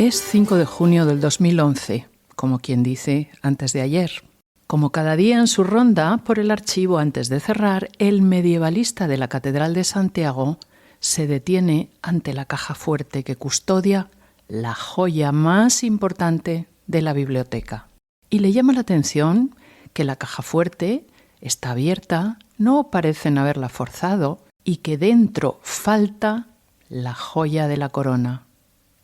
Es 5 de junio del 2011, como quien dice, antes de ayer. Como cada día en su ronda por el archivo antes de cerrar, el medievalista de la Catedral de Santiago se detiene ante la caja fuerte que custodia la joya más importante de la biblioteca. Y le llama la atención que la caja fuerte está abierta, no parecen haberla forzado, y que dentro falta la joya de la corona.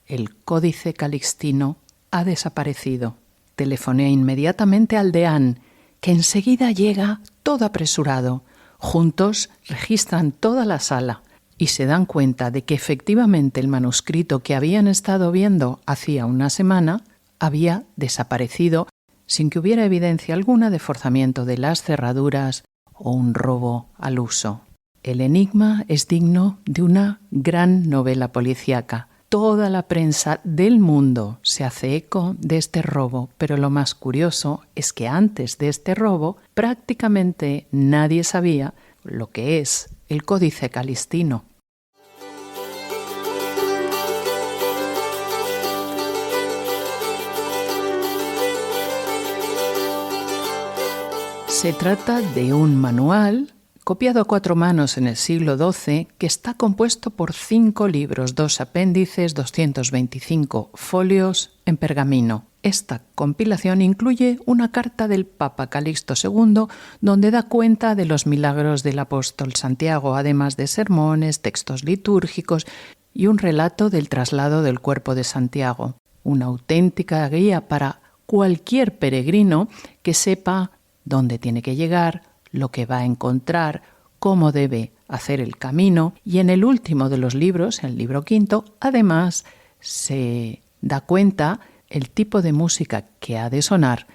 El Códice Calixtino ha desaparecido. Telefoné inmediatamente al deán, que enseguida llega todo apresurado. Juntos registran toda la sala y se dan cuenta de que efectivamente el manuscrito que habían estado viendo hacía una semana había desaparecido sin que hubiera evidencia alguna de forzamiento de las cerraduras o un robo al uso. El enigma es digno de una gran novela policíaca. Toda la prensa del mundo se hace eco de este robo, pero lo más curioso es que antes de este robo prácticamente nadie sabía lo que es el Códice Calixtino. Se trata de un manual copiado a 4 manos en el siglo XII, que está compuesto por 5 libros, 2 apéndices, 225 folios en pergamino. Esta compilación incluye una carta del Papa Calixto II, donde da cuenta de los milagros del apóstol Santiago, además de sermones, textos litúrgicos y un relato del traslado del cuerpo de Santiago. Una auténtica guía para cualquier peregrino que sepa dónde tiene que llegar, lo que va a encontrar, cómo debe hacer el camino, y en el último de los libros, el libro quinto, además se da cuenta el tipo de música que ha de sonar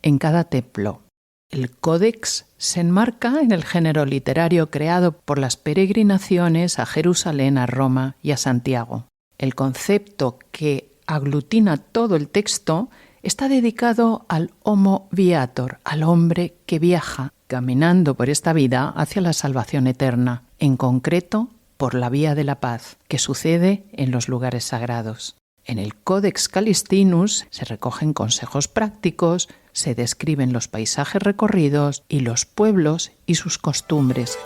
en cada templo. El Códex se enmarca en el género literario creado por las peregrinaciones a Jerusalén, a Roma y a Santiago. El concepto que aglutina todo el texto está dedicado al Homo Viator, al hombre que viaja caminando por esta vida hacia la salvación eterna, en concreto por la vía de la paz, que sucede en los lugares sagrados. En el Codex Calixtinus se recogen consejos prácticos, se describen los paisajes recorridos y los pueblos y sus costumbres.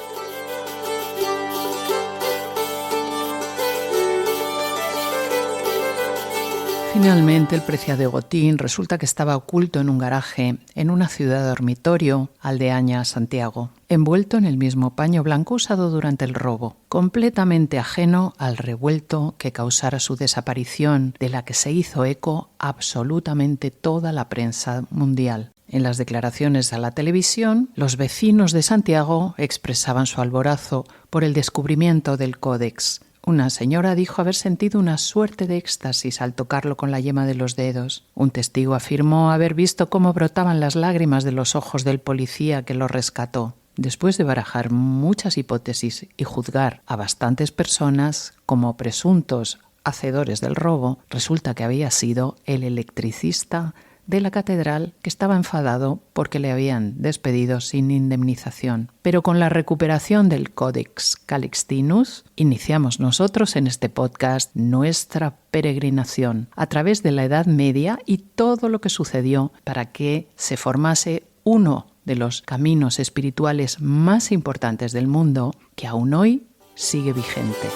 Finalmente, el preciado botín resulta que estaba oculto en un garaje en una ciudad dormitorio aldeaña Santiago, envuelto en el mismo paño blanco usado durante el robo, completamente ajeno al revuelto que causara su desaparición, de la que se hizo eco absolutamente toda la prensa mundial. En las declaraciones a la televisión, los vecinos de Santiago expresaban su alborozo por el descubrimiento del Códex. Una señora dijo haber sentido una suerte de éxtasis al tocarlo con la yema de los dedos. Un testigo afirmó haber visto cómo brotaban las lágrimas de los ojos del policía que lo rescató. Después de barajar muchas hipótesis y juzgar a bastantes personas como presuntos hacedores del robo, resulta que había sido el electricista de la catedral, que estaba enfadado porque le habían despedido sin indemnización. Pero con la recuperación del Codex Calixtinus, iniciamos nosotros en este podcast nuestra peregrinación a través de la Edad Media y todo lo que sucedió para que se formase uno de los caminos espirituales más importantes del mundo, que aún hoy sigue vigente.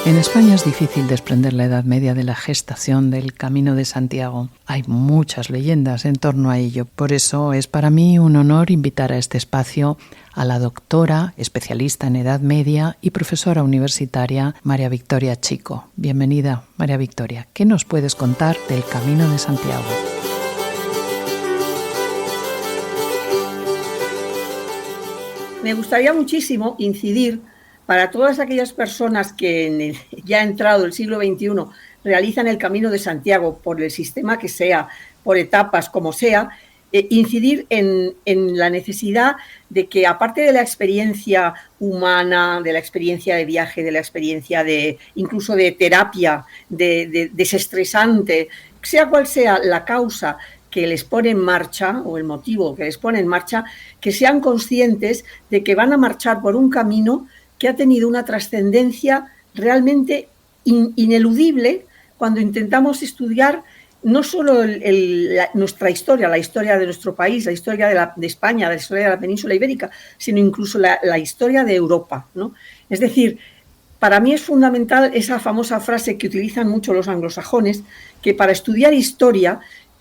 En España es difícil desprender la Edad Media de la gestación del Camino de Santiago. Hay muchas leyendas en torno a ello. Por eso es para mí un honor invitar a este espacio a la doctora, especialista en Edad Media y profesora universitaria María Victoria Chico. Bienvenida, María Victoria. ¿Qué nos puedes contar del Camino de Santiago? Me gustaría muchísimo incidir para todas aquellas personas que ya entrado el siglo XXI realizan el Camino de Santiago por el sistema que sea, por etapas como sea, incidir en la necesidad de que, aparte de la experiencia humana, de la experiencia de viaje, de la experiencia incluso de terapia, de desestresante, sea cual sea la causa que les pone en marcha o el motivo que les pone en marcha, que sean conscientes de que van a marchar por un camino que ha tenido una trascendencia realmente ineludible cuando intentamos estudiar no solo nuestra historia, la historia de nuestro país, la historia de España, la historia de la península ibérica, sino incluso la historia de Europa, ¿no? Es decir, para mí es fundamental esa famosa frase que utilizan mucho los anglosajones, que para estudiar historia,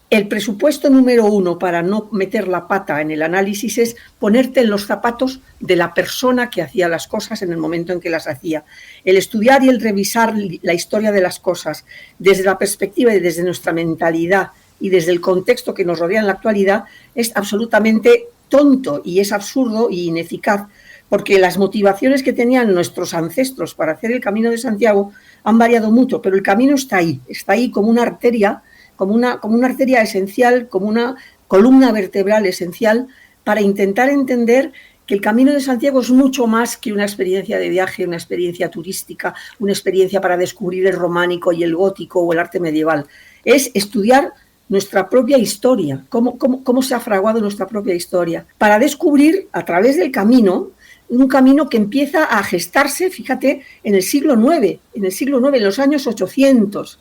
el presupuesto número 1 para no meter la pata en el análisis es ponerte en los zapatos de la persona que hacía las cosas en el momento en que las hacía. El estudiar y el revisar la historia de las cosas desde la perspectiva y desde nuestra mentalidad y desde el contexto que nos rodea en la actualidad es absolutamente tonto y es absurdo y ineficaz, porque las motivaciones que tenían nuestros ancestros para hacer el Camino de Santiago han variado mucho, pero el camino está ahí como una arteria, como una arteria esencial, como una columna vertebral esencial para intentar entender que el Camino de Santiago es mucho más que una experiencia de viaje, una experiencia turística, una experiencia para descubrir el románico y el gótico o el arte medieval. Es estudiar nuestra propia historia, cómo se ha fraguado nuestra propia historia, para descubrir a través del camino, un camino que empieza a gestarse, fíjate, en el siglo IX, en los años 800,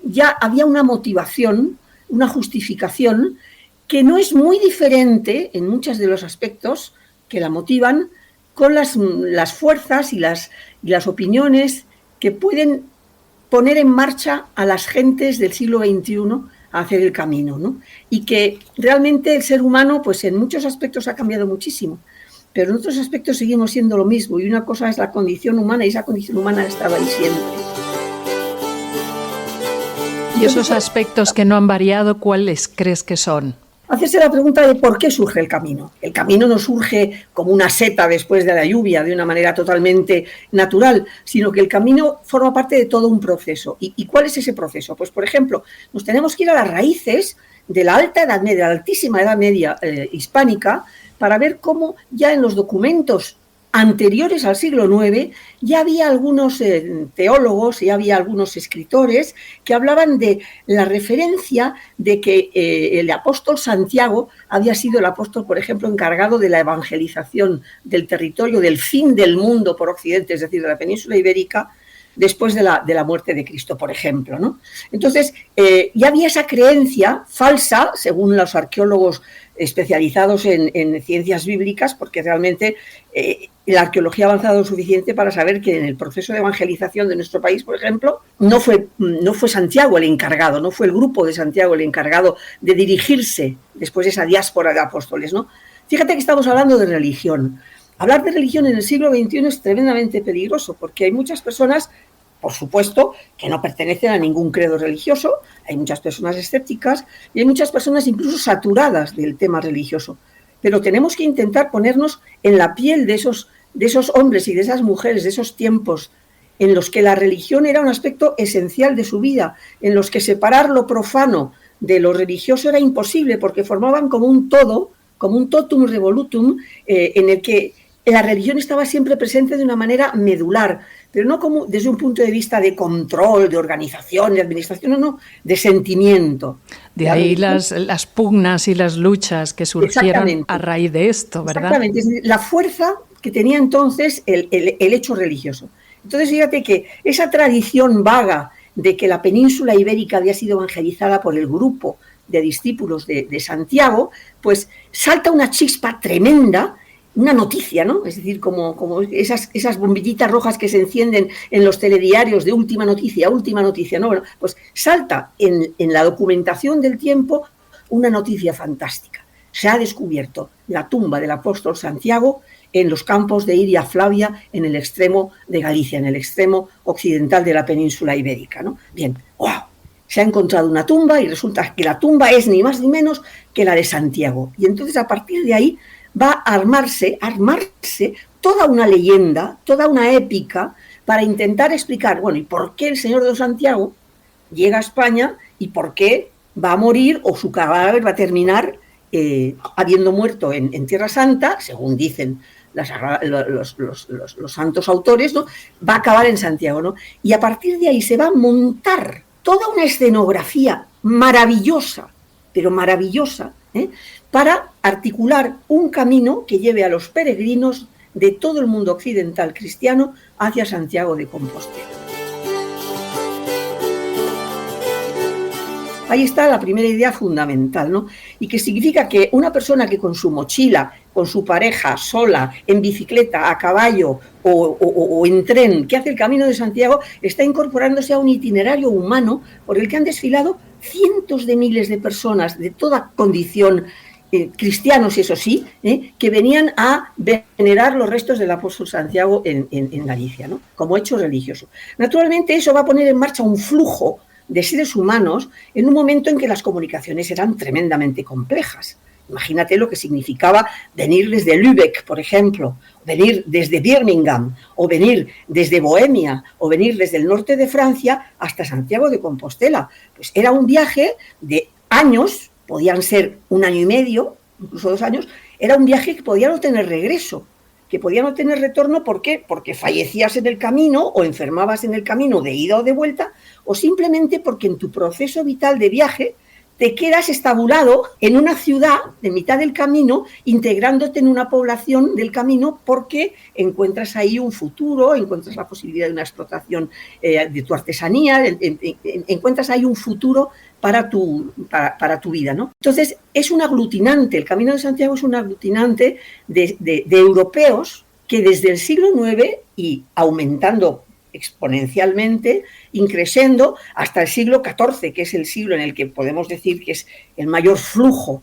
ya había una motivación, una justificación que no es muy diferente en muchos de los aspectos que la motivan con las fuerzas y las opiniones que pueden poner en marcha a las gentes del siglo XXI a hacer el camino, ¿no? Y que realmente el ser humano, pues en muchos aspectos ha cambiado muchísimo, pero en otros aspectos seguimos siendo lo mismo, y una cosa es la condición humana, y esa condición humana ha estado ahí siempre. ¿Y esos aspectos que no han variado, cuáles crees que son? Hacerse la pregunta de por qué surge el camino. El camino no surge como una seta después de la lluvia, de una manera totalmente natural, sino que el camino forma parte de todo un proceso. ¿Y cuál es ese proceso? Pues, por ejemplo, nos tenemos que ir a las raíces de la alta Edad Media, de la altísima Edad Media hispánica, para ver cómo ya en los documentos anteriores al siglo IX ya había algunos teólogos, ya había algunos escritores que hablaban de la referencia de que el apóstol Santiago había sido el apóstol, por ejemplo, encargado de la evangelización del territorio, del fin del mundo por Occidente, es decir, de la península ibérica, después de la muerte de Cristo, por ejemplo, ¿no? Entonces, ya había esa creencia falsa, según los arqueólogos especializados en ciencias bíblicas, porque realmente la arqueología ha avanzado lo suficiente para saber que en el proceso de evangelización de nuestro país, por ejemplo, no fue Santiago el encargado, no fue el grupo de Santiago el encargado de dirigirse después de esa diáspora de apóstoles, ¿no? Fíjate que estamos hablando de religión. Hablar de religión en el siglo XXI es tremendamente peligroso, porque hay muchas personas, por supuesto, que no pertenecen a ningún credo religioso, hay muchas personas escépticas y hay muchas personas incluso saturadas del tema religioso. Pero tenemos que intentar ponernos en la piel de esos hombres y de esas mujeres, de esos tiempos en los que la religión era un aspecto esencial de su vida, en los que separar lo profano de lo religioso era imposible, porque formaban como un todo, como un totum revolutum, en el que la religión estaba siempre presente de una manera medular, pero no como desde un punto de vista de control, de organización, de administración, no, de sentimiento. De ahí las pugnas y las luchas que surgieron a raíz de esto, ¿verdad? Exactamente, es decir, la fuerza que tenía entonces el hecho religioso. Entonces, fíjate que esa tradición vaga de que la península ibérica había sido evangelizada por el grupo de discípulos de Santiago, pues salta una chispa tremenda, una noticia, ¿no? Es decir, como esas bombillitas rojas que se encienden en los telediarios de última noticia, ¿no? Bueno, pues salta en la documentación del tiempo una noticia fantástica. Se ha descubierto la tumba del apóstol Santiago en los campos de Iria Flavia, en el extremo de Galicia, en el extremo occidental de la península ibérica, ¿no? Bien, ¡wow! Se ha encontrado una tumba y resulta que la tumba es ni más ni menos que la de Santiago. Y entonces, a partir de ahí, va a armarse toda una leyenda, toda una épica, para intentar explicar, bueno, ¿y por qué el Señor de Santiago llega a España y por qué va a morir o su cadáver va a terminar habiendo muerto en Tierra Santa, según dicen los santos autores, ¿no? Va a acabar en Santiago, ¿no? Y a partir de ahí se va a montar toda una escenografía maravillosa, pero maravillosa, para articular un camino que lleve a los peregrinos de todo el mundo occidental cristiano hacia Santiago de Compostela. Ahí está la primera idea fundamental, ¿no? Y que significa que una persona que con su mochila, con su pareja, sola, en bicicleta, a caballo o en tren, que hace el Camino de Santiago, está incorporándose a un itinerario humano por el que han desfilado cientos de miles de personas de toda condición, cristianos, eso sí, que venían a venerar los restos del apóstol Santiago en Galicia, ¿no? Como hecho religioso. Naturalmente, eso va a poner en marcha un flujo de seres humanos en un momento en que las comunicaciones eran tremendamente complejas. Imagínate lo que significaba venir desde Lübeck, por ejemplo, venir desde Birmingham, o venir desde Bohemia, o venir desde el norte de Francia hasta Santiago de Compostela. Pues era un viaje de años, podían ser 1 año y medio, incluso 2 años, era un viaje que podía no tener regreso, que podía no tener retorno. ¿Por qué? Porque fallecías en el camino o enfermabas en el camino de ida o de vuelta, o simplemente porque en tu proceso vital de viaje te quedas estabulado en una ciudad de mitad del camino, integrándote en una población del camino, porque encuentras ahí un futuro, encuentras la posibilidad de una explotación de tu artesanía, encuentras ahí un futuro para tu vida, ¿no? Entonces, es un aglutinante, el Camino de Santiago es un aglutinante de europeos que desde el siglo IX y aumentando exponencialmente, increciendo hasta el siglo XIV, que es el siglo en el que podemos decir que es el mayor flujo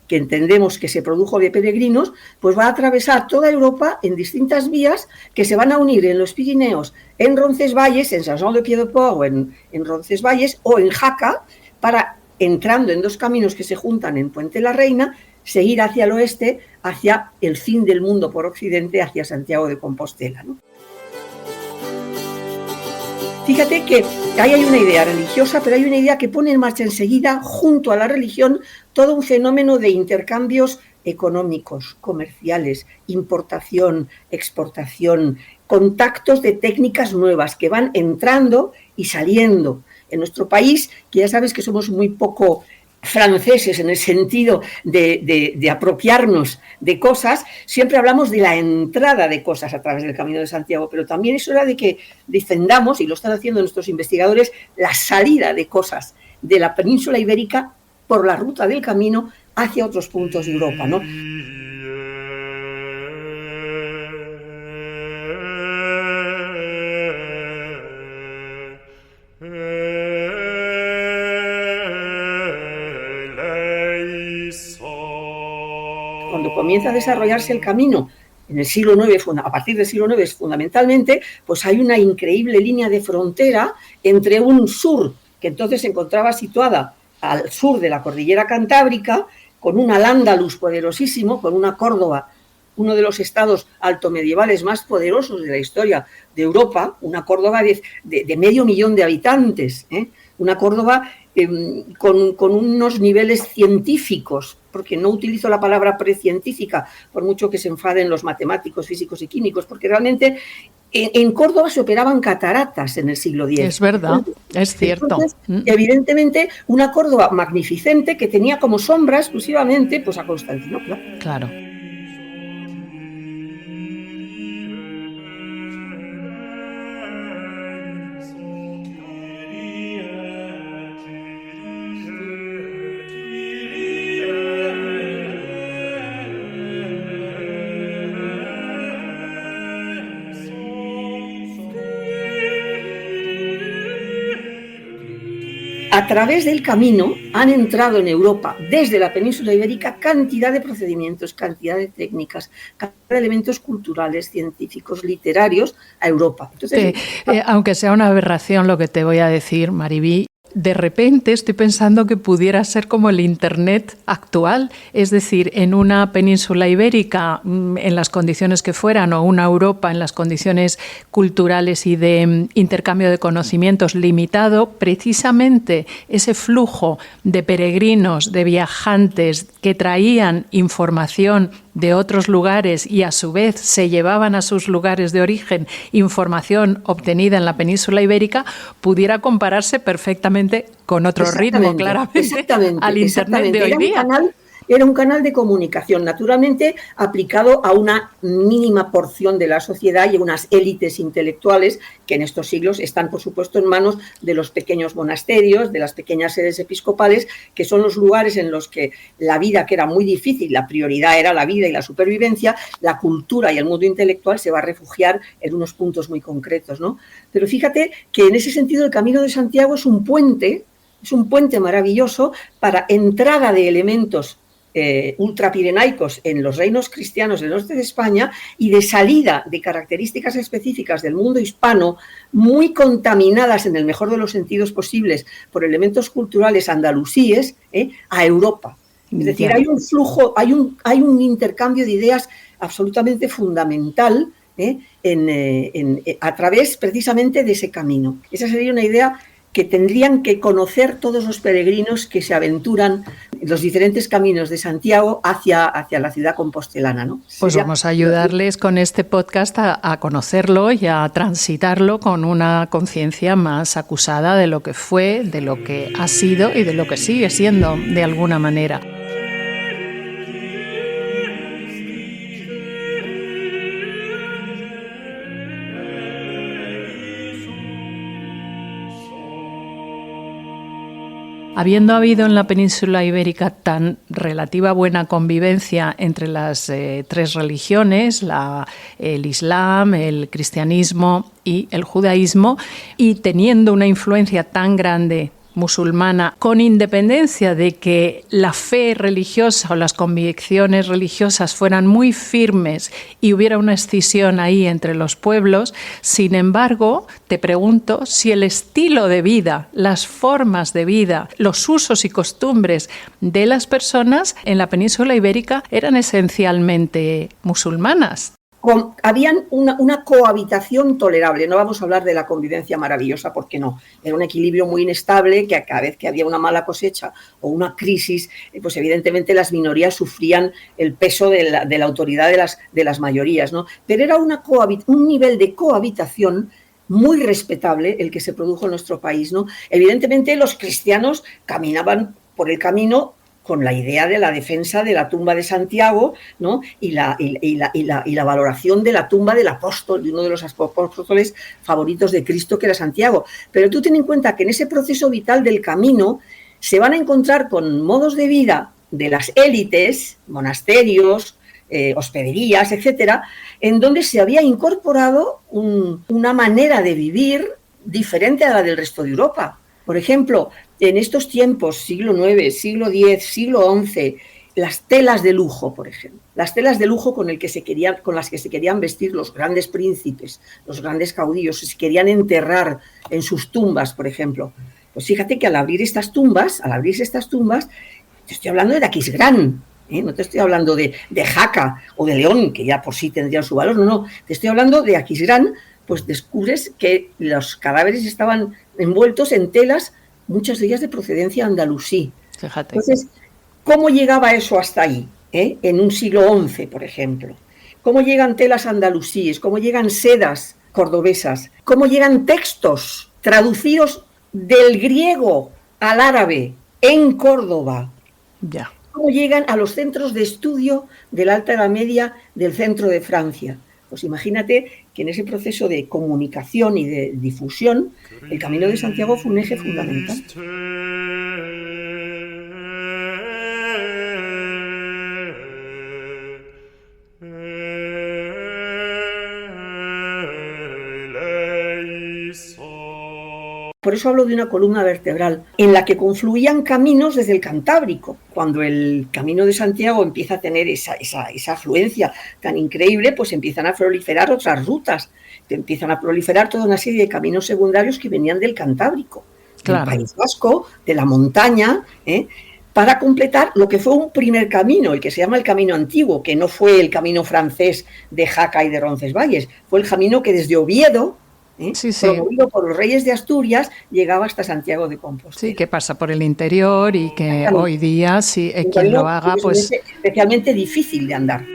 que entendemos que se produjo de peregrinos, pues va a atravesar toda Europa en distintas vías que se van a unir en los Pirineos, en Roncesvalles, en Saint-Jean-de-Pied-de-Port o en Roncesvalles o en Jaca, para, entrando en 2 caminos que se juntan en Puente la Reina, seguir hacia el oeste, hacia el fin del mundo por occidente, hacia Santiago de Compostela, ¿no? Fíjate que ahí hay una idea religiosa, pero hay una idea que pone en marcha enseguida, junto a la religión, todo un fenómeno de intercambios económicos, comerciales, importación, exportación, contactos de técnicas nuevas que van entrando y saliendo. En nuestro país, que ya sabes que somos muy poco franceses en el sentido de apropiarnos de cosas, siempre hablamos de la entrada de cosas a través del Camino de Santiago, pero también es hora de que defendamos, y lo están haciendo nuestros investigadores, la salida de cosas de la península ibérica por la ruta del camino hacia otros puntos de Europa, ¿no? Cuando comienza a desarrollarse el camino en el siglo IX, a partir del siglo IX fundamentalmente, pues hay una increíble línea de frontera entre un sur, que entonces se encontraba situada al sur de la cordillera Cantábrica, con un Al-Ándalus poderosísimo, con una Córdoba, uno de los estados altomedievales más poderosos de la historia de Europa, una Córdoba de 500.000 de habitantes, una Córdoba con unos niveles científicos, porque no utilizo la palabra precientífica, por mucho que se enfaden los matemáticos, físicos y químicos, porque realmente en Córdoba se operaban cataratas en el siglo X. Es verdad, es cierto. Entonces, evidentemente, una Córdoba magnificente que tenía como sombra exclusivamente pues, a Constantinopla. Claro. A través del camino han entrado en Europa, desde la península ibérica, cantidad de procedimientos, cantidad de técnicas, cantidad de elementos culturales, científicos, literarios a Europa. Entonces, aunque sea una aberración lo que te voy a decir, Maribí, de repente estoy pensando que pudiera ser como el Internet actual, es decir, en una península ibérica, en las condiciones que fueran, o una Europa en las condiciones culturales y de intercambio de conocimientos limitado, precisamente ese flujo de peregrinos, de viajantes que traían información de otros lugares y a su vez se llevaban a sus lugares de origen información obtenida en la península ibérica, pudiera compararse perfectamente con otro ritmo, claramente, al Internet de hoy día. Era un canal de comunicación, naturalmente aplicado a una mínima porción de la sociedad y a unas élites intelectuales que en estos siglos están, por supuesto, en manos de los pequeños monasterios, de las pequeñas sedes episcopales, que son los lugares en los que la vida, que era muy difícil, la prioridad era la vida y la supervivencia, la cultura y el mundo intelectual se va a refugiar en unos puntos muy concretos, ¿no? Pero fíjate que en ese sentido el Camino de Santiago es un puente maravilloso para entrada de elementos ultrapirenaicos en los reinos cristianos del norte de España y de salida de características específicas del mundo hispano muy contaminadas en el mejor de los sentidos posibles por elementos culturales andalusíes a Europa. Es decir, hay un flujo, hay un intercambio de ideas absolutamente fundamental a través precisamente de ese camino. Esa sería una idea que tendrían que conocer todos los peregrinos que se aventuran en los diferentes caminos de Santiago hacia la ciudad compostelana, ¿no? Pues vamos a ayudarles con este podcast a conocerlo y a transitarlo con una conciencia más acusada de lo que fue, de lo que ha sido y de lo que sigue siendo de alguna manera. Habiendo habido en la península ibérica tan relativa buena convivencia entre las tres religiones, el Islam, el cristianismo y el judaísmo, y teniendo una influencia tan grande musulmana, con independencia de que la fe religiosa o las convicciones religiosas fueran muy firmes y hubiera una escisión ahí entre los pueblos, sin embargo, te pregunto si el estilo de vida, las formas de vida, los usos y costumbres de las personas en la península ibérica eran esencialmente musulmanas. Habían una cohabitación tolerable. No vamos a hablar de la convivencia maravillosa porque no, era un equilibrio muy inestable, que cada vez que había una mala cosecha o una crisis, pues evidentemente las minorías sufrían el peso de la autoridad de las mayorías, ¿no? Pero era un nivel de cohabitación muy respetable el que se produjo en nuestro país, ¿no? Evidentemente los cristianos caminaban por el camino con la idea de la defensa de la tumba de Santiago, ¿no? y la valoración de la tumba del apóstol, de uno de los apóstoles favoritos de Cristo, que era Santiago. Pero tú ten en cuenta que en ese proceso vital del camino se van a encontrar con modos de vida de las élites, monasterios, hospederías, etcétera, en donde se había incorporado una manera de vivir diferente a la del resto de Europa. Por ejemplo, en estos tiempos, siglo IX, siglo X, siglo XI, las telas de lujo, por ejemplo, las telas de lujo con las que se querían vestir los grandes príncipes, los grandes caudillos, se querían enterrar en sus tumbas, por ejemplo. Pues fíjate que al abrirse estas tumbas, te estoy hablando de Aquisgrán, no te estoy hablando de Jaca o de León, que ya por sí tendrían su valor, no, te estoy hablando de Aquisgrán. Pues descubres que los cadáveres estaban envueltos en telas, muchas de ellas de procedencia andalusí. Fíjate. Entonces, ¿cómo llegaba eso hasta ahí? En un siglo XI, por ejemplo. ¿Cómo llegan telas andalusíes? ¿Cómo llegan sedas cordobesas? ¿Cómo llegan textos traducidos del griego al árabe en Córdoba? Ya. ¿Cómo llegan a los centros de estudio de la Alta Edad Media del centro de Francia? Pues imagínate que en ese proceso de comunicación y de difusión, el Camino de Santiago fue un eje fundamental. Por eso hablo de una columna vertebral en la que confluían caminos desde el Cantábrico. Cuando el Camino de Santiago empieza a tener esa afluencia tan increíble, pues empiezan a proliferar otras rutas, empiezan a proliferar toda una serie de caminos secundarios que venían del Cantábrico, del País Vasco, de la montaña, para completar lo que fue un primer camino, el que se llama el Camino Antiguo, que no fue el camino francés de Jaca y de Roncesvalles, fue el camino que desde Oviedo, promovido por los reyes de Asturias, llegaba hasta Santiago de Compostela. Sí, que pasa por el interior y que hoy día, si quien lo haga, pues... especialmente difícil de andar.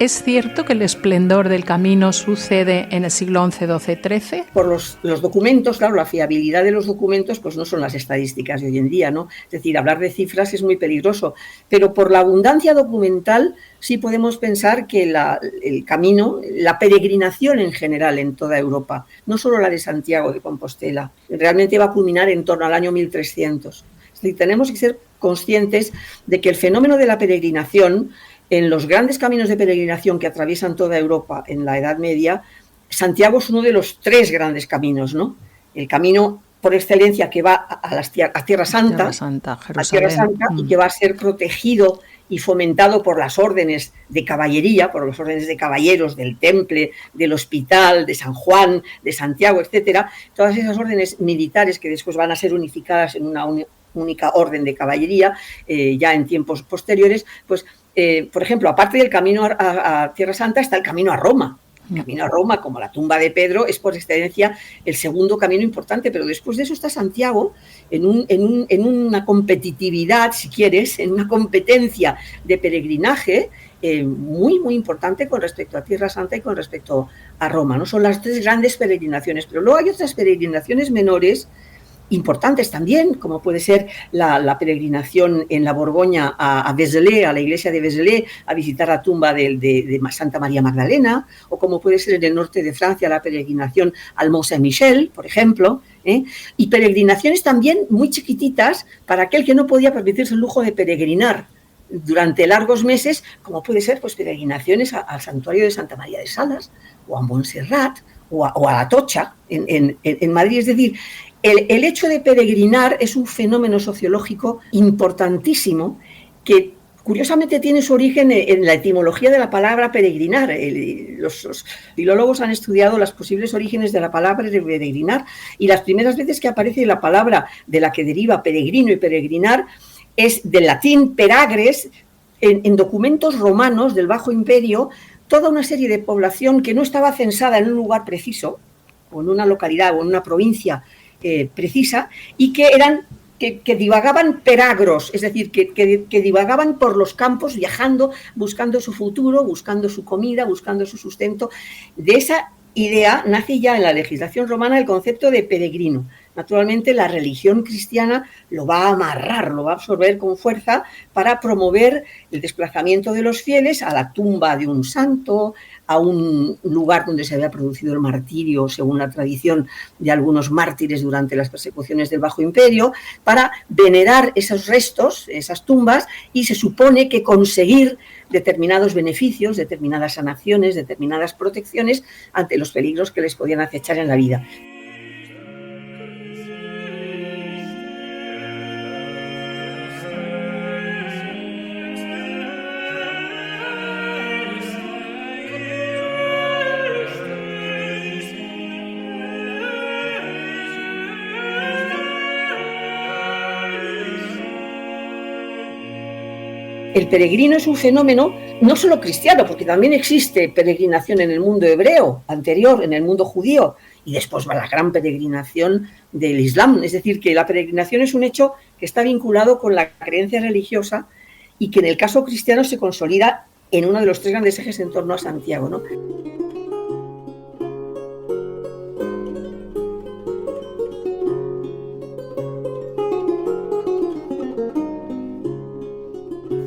¿Es cierto que el esplendor del camino sucede en el siglo XI, XII, XIII? Por los documentos, claro, la fiabilidad de los documentos pues no son las estadísticas de hoy en día, ¿no? Es decir, hablar de cifras es muy peligroso, pero por la abundancia documental sí podemos pensar que el camino, la peregrinación en general en toda Europa, no solo la de Santiago de Compostela, realmente va a culminar en torno al año 1300. Es decir, tenemos que ser conscientes de que el fenómeno de la peregrinación en los grandes caminos de peregrinación que atraviesan toda Europa en la Edad Media, Santiago es uno de los 3 grandes caminos, ¿no? El camino por excelencia que va a Tierra Santa, Jerusalén. Y que va a ser protegido y fomentado por las órdenes de caballería, por las órdenes de caballeros del Temple, del Hospital, de San Juan, de Santiago, etcétera. Todas esas órdenes militares que después van a ser unificadas en una única orden de caballería, ya en tiempos posteriores, pues por ejemplo, aparte del camino a Tierra Santa está el camino a Roma. El camino a Roma, como la tumba de Pedro, es por excelencia el segundo camino importante, pero después de eso está Santiago en una competitividad, si quieres, en una competencia de peregrinaje muy, muy importante con respecto a Tierra Santa y con respecto a Roma, ¿no? Son las 3 grandes peregrinaciones, pero luego hay otras peregrinaciones menores importantes también, como puede ser la peregrinación en la Borgoña a Vézelay, a la iglesia de Vézelay, a visitar la tumba de Santa María Magdalena, o como puede ser en el norte de Francia la peregrinación al Mont Saint-Michel, por ejemplo, y peregrinaciones también muy chiquititas para aquel que no podía permitirse el lujo de peregrinar durante largos meses, como puede ser pues peregrinaciones al santuario de Santa María de Salas, o a Montserrat, o a La Tocha, en Madrid. Es decir, el hecho de peregrinar es un fenómeno sociológico importantísimo que curiosamente tiene su origen en la etimología de la palabra peregrinar. Los filólogos han estudiado los posibles orígenes de la palabra de peregrinar y las primeras veces que aparece la palabra de la que deriva peregrino y peregrinar es del latín peragres. En documentos romanos del Bajo Imperio, toda una serie de población que no estaba censada en un lugar preciso, o en una localidad o en una provincia precisa, y que divagaban peragros, es decir, que divagaban por los campos, viajando, buscando su futuro, buscando su comida, buscando su sustento. De esa idea nace ya en la legislación romana el concepto de peregrino. Naturalmente, la religión cristiana lo va a amarrar, lo va a absorber con fuerza para promover el desplazamiento de los fieles a la tumba de un santo, a un lugar donde se había producido el martirio, según la tradición de algunos mártires durante las persecuciones del Bajo Imperio, para venerar esos restos, esas tumbas, y se supone que conseguir determinados beneficios, determinadas sanaciones, determinadas protecciones ante los peligros que les podían acechar en la vida. El peregrino es un fenómeno no solo cristiano, porque también existe peregrinación en el mundo hebreo anterior, en el mundo judío, y después va la gran peregrinación del Islam. Es decir, que la peregrinación es un hecho que está vinculado con la creencia religiosa y que en el caso cristiano se consolida en uno de los 3 grandes ejes en torno a Santiago, ¿no?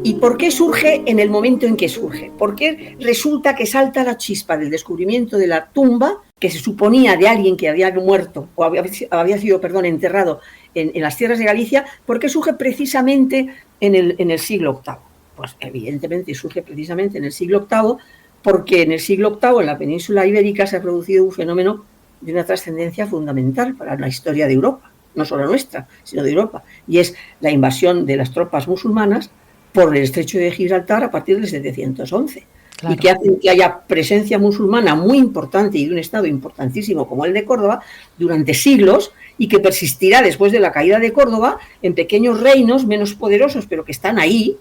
¿Y por qué surge en el momento en que surge? Porque resulta que salta la chispa del descubrimiento de la tumba que se suponía de alguien que había muerto o había sido enterrado en las tierras de Galicia. ¿Por qué surge precisamente en el siglo VIII? Pues evidentemente surge precisamente en el siglo VIII porque en el siglo VIII en la península ibérica se ha producido un fenómeno de una trascendencia fundamental para la historia de Europa, no solo nuestra, sino de Europa, y es la invasión de las tropas musulmanas por el estrecho de Gibraltar a partir del 711. Claro. Y que hacen que haya presencia musulmana muy importante y de un estado importantísimo como el de Córdoba durante siglos y que persistirá después de la caída de Córdoba en pequeños reinos menos poderosos, pero que están ahí,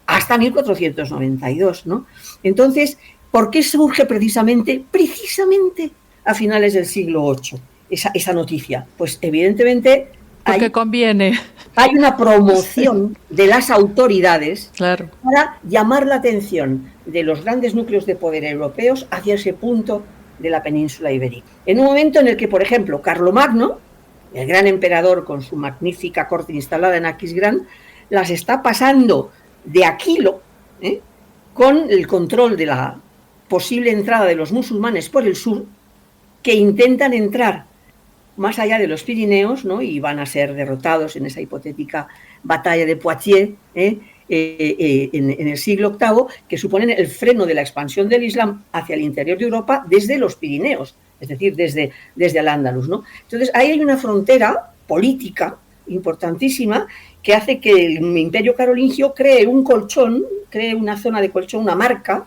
hasta 1492, ¿no? Entonces, ¿por qué surge precisamente a finales del siglo VIII esa noticia? Pues evidentemente Porque conviene. Hay una promoción de las autoridades claro. para llamar la atención de los grandes núcleos de poder europeos hacia ese punto de la península ibérica. En un momento en el que, por ejemplo, Carlomagno, el gran emperador con su magnífica corte instalada en Aquisgrán, las está pasando de Aquilo, con el control de la posible entrada de los musulmanes por el sur, que intentan entrar más allá de los Pirineos, ¿no? Y van a ser derrotados en esa hipotética batalla de Poitiers, en el siglo VIII, que suponen el freno de la expansión del Islam hacia el interior de Europa desde los Pirineos, es decir, desde Al-Ándalus, ¿no? Entonces, ahí hay una frontera política importantísima que hace que el Imperio Carolingio cree un colchón, cree una zona de colchón, una marca,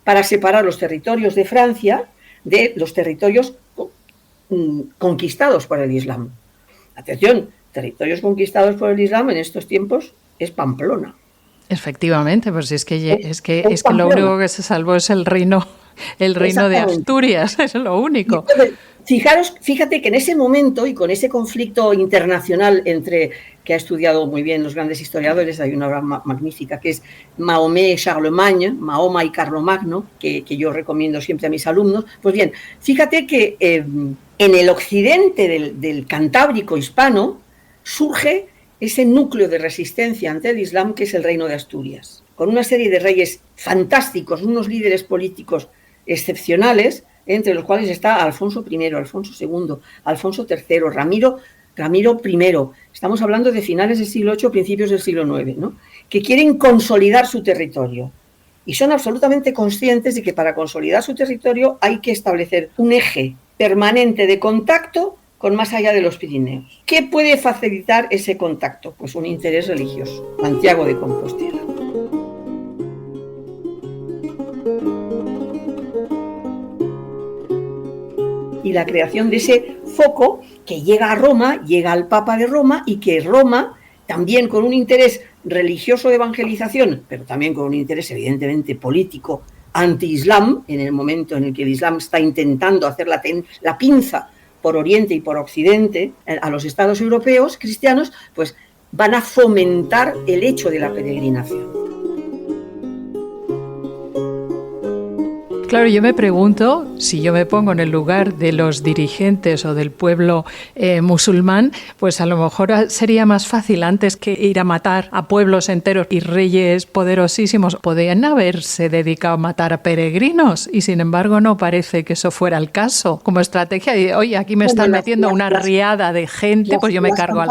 para separar los territorios de Francia de los territorios conquistados por el Islam. Atención, territorios conquistados por el Islam en estos tiempos es Pamplona. Efectivamente, pues es que lo único que se salvó es el reino de Asturias, es lo único. Entonces, fíjate que en ese momento y con ese conflicto internacional que ha estudiado muy bien los grandes historiadores, hay una obra magnífica que es Mahomet y Charlemagne, Mahoma y Carlomagno, que yo recomiendo siempre a mis alumnos. Pues bien, fíjate que en el occidente del Cantábrico hispano surge ese núcleo de resistencia ante el Islam que es el Reino de Asturias, con una serie de reyes fantásticos, unos líderes políticos excepcionales, entre los cuales está Alfonso I, Alfonso II, Alfonso III, Ramiro I. Estamos hablando de finales del siglo VIII, principios del siglo IX, ¿no? Que quieren consolidar su territorio. Y son absolutamente conscientes de que para consolidar su territorio hay que establecer un eje permanente de contacto con más allá de los Pirineos. ¿Qué puede facilitar ese contacto? Pues un interés religioso, Santiago de Compostela. Y la creación de ese foco que llega a Roma, llega al Papa de Roma, y que Roma, también con un interés religioso de evangelización, pero también con un interés evidentemente político anti-islam, en el momento en el que el Islam está intentando hacer la pinza por Oriente y por Occidente a los estados europeos cristianos, pues van a fomentar el hecho de la peregrinación. Claro, yo me pregunto, si yo me pongo en el lugar de los dirigentes o del pueblo musulmán, pues a lo mejor sería más fácil, antes que ir a matar a pueblos enteros y reyes poderosísimos, podrían haberse dedicado a matar a peregrinos, y sin embargo no parece que eso fuera el caso. Como estrategia, y, oye, aquí me están metiendo una riada de gente, pues yo me cargo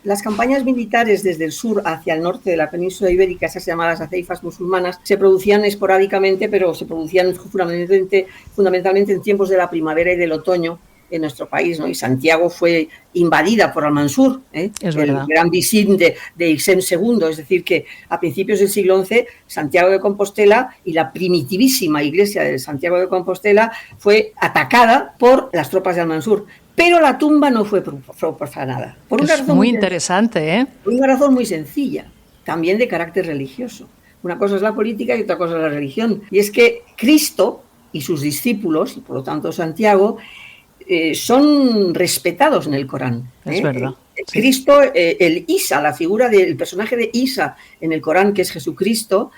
Las campañas militares desde el sur hacia el norte de la península ibérica, esas llamadas aceifas musulmanas, se producían esporádicamente, pero se producían fundamentalmente en tiempos de la primavera y del otoño en nuestro país, ¿no? Y Santiago fue invadida por Al-Mansur, el gran visir de Isem II, es decir, que a principios del siglo XI Santiago de Compostela y la primitivísima iglesia de Santiago de Compostela fue atacada por las tropas de Al-Mansur, pero la tumba no fue profanada. Por una razón muy interesante, ¿eh? Por una razón muy sencilla, también de carácter religioso. Una cosa es la política y otra cosa es la religión. Y es que Cristo y sus discípulos, y por lo tanto Santiago, son respetados en el Corán. Es verdad. Cristo, el Isa, la figura del personaje de Isa en el Corán, que es Jesucristo,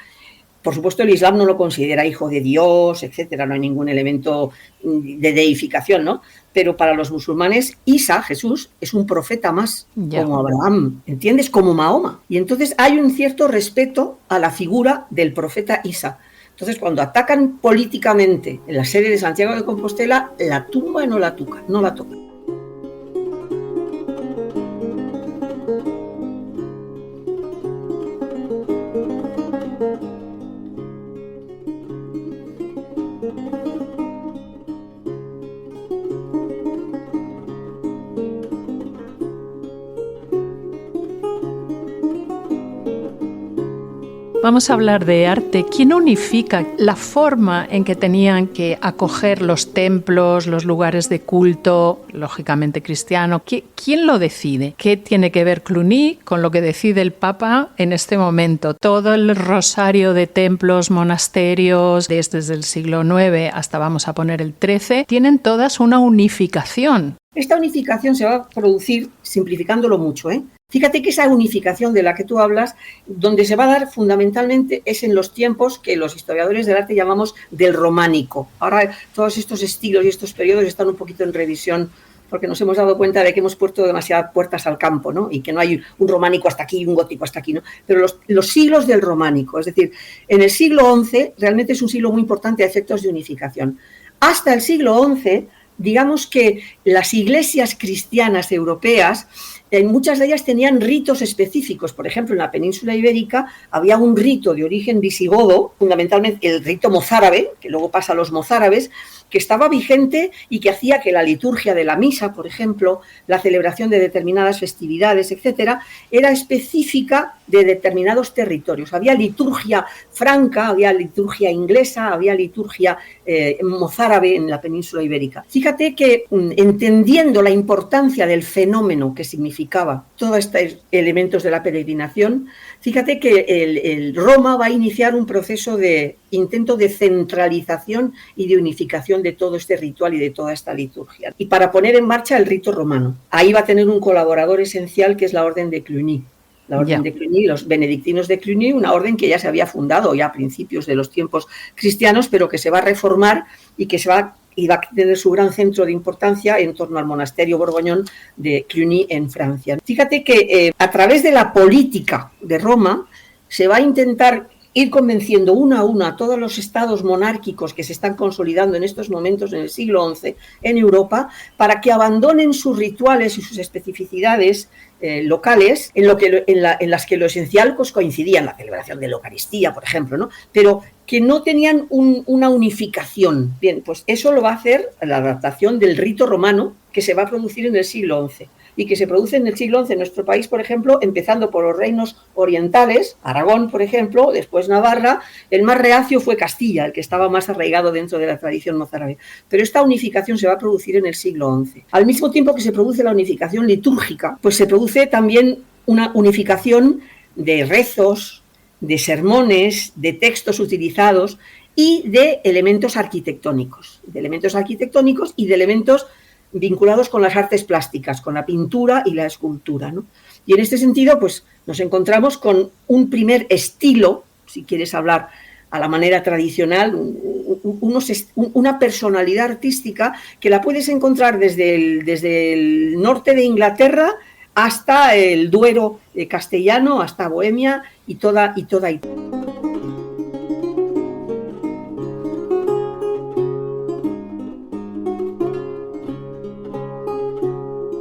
por supuesto el Islam no lo considera hijo de Dios, etcétera, no hay ningún elemento de deificación, ¿no? Pero para los musulmanes, Isa, Jesús, es un profeta más, como Abraham, ¿entiendes? Como Mahoma. Y entonces hay un cierto respeto a la figura del profeta Isa. Entonces, cuando atacan políticamente en la sede de Santiago de Compostela, la tumba no la tocan. Vamos a hablar de arte. ¿Quién unifica la forma en que tenían que acoger los templos, los lugares de culto, lógicamente cristiano? ¿Quién lo decide? ¿Qué tiene que ver Cluny con lo que decide el Papa en este momento? Todo el rosario de templos, monasterios, desde el siglo IX hasta, vamos a poner, el XIII, tienen todas una unificación. Esta unificación se va a producir, simplificándolo mucho, Fíjate que esa unificación de la que tú hablas, donde se va a dar fundamentalmente es en los tiempos que los historiadores del arte llamamos del románico. Ahora todos estos estilos y estos periodos están un poquito en revisión porque nos hemos dado cuenta de que hemos puesto demasiadas puertas al campo, ¿no? Y que no hay un románico hasta aquí y un gótico hasta aquí, ¿no? Pero los siglos del románico, es decir, en el siglo XI realmente es un siglo muy importante a efectos de unificación. Hasta el siglo XI, digamos que las iglesias cristianas europeas, muchas de ellas tenían ritos específicos. Por ejemplo, en la península ibérica había un rito de origen visigodo, fundamentalmente el rito mozárabe, que luego pasa a los mozárabes, que estaba vigente y que hacía que la liturgia de la misa, por ejemplo, la celebración de determinadas festividades, etcétera, era específica de determinados territorios. Había liturgia franca, había liturgia inglesa, había liturgia mozárabe en la península ibérica. Fíjate que entendiendo la importancia del fenómeno que significaba todos estos elementos de la peregrinación, fíjate que el Roma va a iniciar un proceso de intento de centralización y de unificación de todo este ritual y de toda esta liturgia. Y para poner en marcha el rito romano. Ahí va a tener un colaborador esencial que es la Orden de Cluny. La Orden de Cluny, los benedictinos de Cluny, una orden que ya se había fundado ya a principios de los tiempos cristianos, pero que se va a reformar y que va a tener su gran centro de importancia en torno al monasterio borgoñón de Cluny en Francia. Fíjate que a través de la política de Roma se va a intentar ir convenciendo uno a uno a todos los estados monárquicos que se están consolidando en estos momentos en el siglo XI en Europa para que abandonen sus rituales y sus especificidades locales en las que lo esencial pues, coincidía en la celebración de la Eucaristía, por ejemplo, ¿no? Pero que no tenían una unificación. Bien, pues eso lo va a hacer la adaptación del rito romano que se va a producir en el siglo XI y que se produce en el siglo XI en nuestro país, por ejemplo, empezando por los reinos orientales, Aragón, por ejemplo, después Navarra. El más reacio fue Castilla, el que estaba más arraigado dentro de la tradición mozárabe. Pero esta unificación se va a producir en el siglo XI. Al mismo tiempo que se produce la unificación litúrgica, pues se produce también una unificación de rezos, de sermones, de textos utilizados y de elementos arquitectónicos y de elementos vinculados con las artes plásticas, con la pintura y la escultura, ¿no? Y en este sentido, pues nos encontramos con un primer estilo, si quieres hablar a la manera tradicional, una personalidad artística que la puedes encontrar desde el norte de Inglaterra hasta el Duero castellano, hasta Bohemia y toda Italia.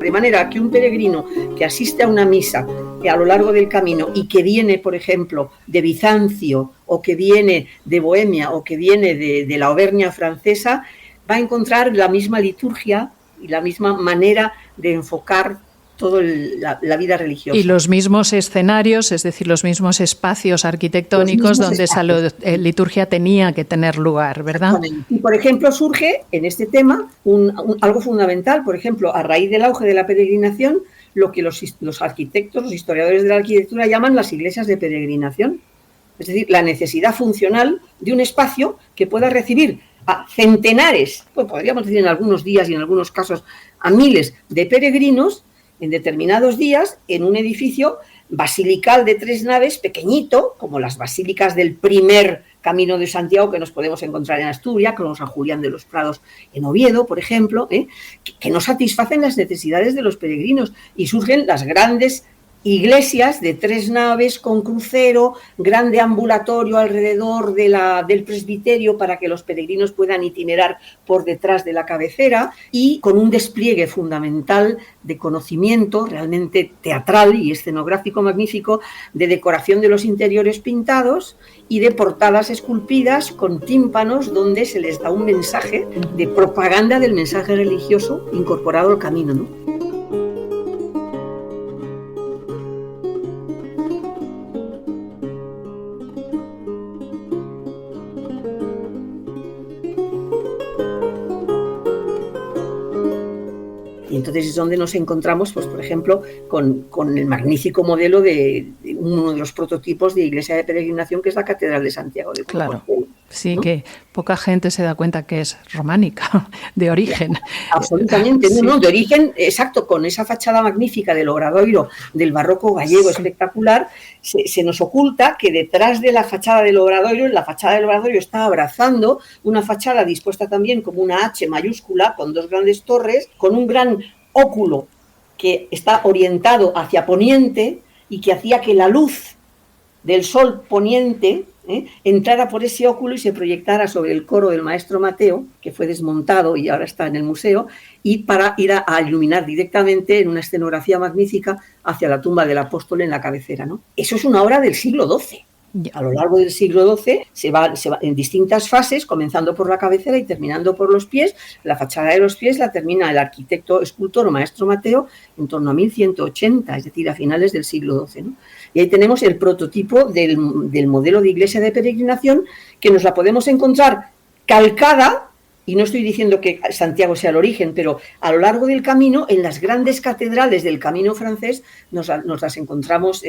De manera que un peregrino que asiste a una misa que a lo largo del camino y que viene, por ejemplo, de Bizancio o que viene de Bohemia o que viene de la Auvernia francesa, va a encontrar la misma liturgia y la misma manera de enfocar toda la vida religiosa. Y los mismos escenarios, es decir, los mismos espacios arquitectónicos donde esa liturgia tenía que tener lugar, ¿verdad? Y, por ejemplo, surge en este tema algo fundamental, por ejemplo, a raíz del auge de la peregrinación, lo que los arquitectos, los historiadores de la arquitectura llaman las iglesias de peregrinación. Es decir, la necesidad funcional de un espacio que pueda recibir a centenares, pues podríamos decir en algunos días y en algunos casos a miles de peregrinos en determinados días en un edificio basilical de 3 naves, pequeñito, como las basílicas del primer Camino de Santiago que nos podemos encontrar en Asturias, como San Julián de los Prados en Oviedo, por ejemplo, que no satisfacen las necesidades de los peregrinos y surgen las grandes iglesias de 3 naves con crucero, grande ambulatorio alrededor del presbiterio para que los peregrinos puedan itinerar por detrás de la cabecera y con un despliegue fundamental de conocimiento realmente teatral y escenográfico magnífico de decoración de los interiores pintados y de portadas esculpidas con tímpanos donde se les da un mensaje de propaganda del mensaje religioso incorporado al camino, ¿no? entonces es donde nos encontramos, pues por ejemplo, con el magnífico modelo de uno de los prototipos de iglesia de peregrinación, que es la Catedral de Santiago de Compostela. Claro, sí, ¿no? Que poca gente se da cuenta que es románica, de origen. Absolutamente, sí. No, de origen, exacto, con esa fachada magnífica del obradoiro del barroco gallego espectacular, se nos oculta que detrás de la fachada del obradoiro, la fachada del obradoiro está abrazando una fachada dispuesta también como una H mayúscula, con dos grandes torres, con un gran óculo que está orientado hacia poniente y que hacía que la luz del sol poniente entrara por ese óculo y se proyectara sobre el coro del maestro Mateo, que fue desmontado y ahora está en el museo, y para ir a iluminar directamente en una escenografía magnífica hacia la tumba del apóstol en la cabecera, ¿no? Eso es una obra del siglo XII. A lo largo del siglo XII se va en distintas fases, comenzando por la cabecera y terminando por los pies. La fachada de los pies la termina el arquitecto escultor o maestro Mateo en torno a 1180, es decir, a finales del siglo XII, ¿no? Y ahí tenemos el prototipo del modelo de iglesia de peregrinación, que nos la podemos encontrar calcada, y no estoy diciendo que Santiago sea el origen, pero a lo largo del camino, en las grandes catedrales del camino francés, nos las encontramos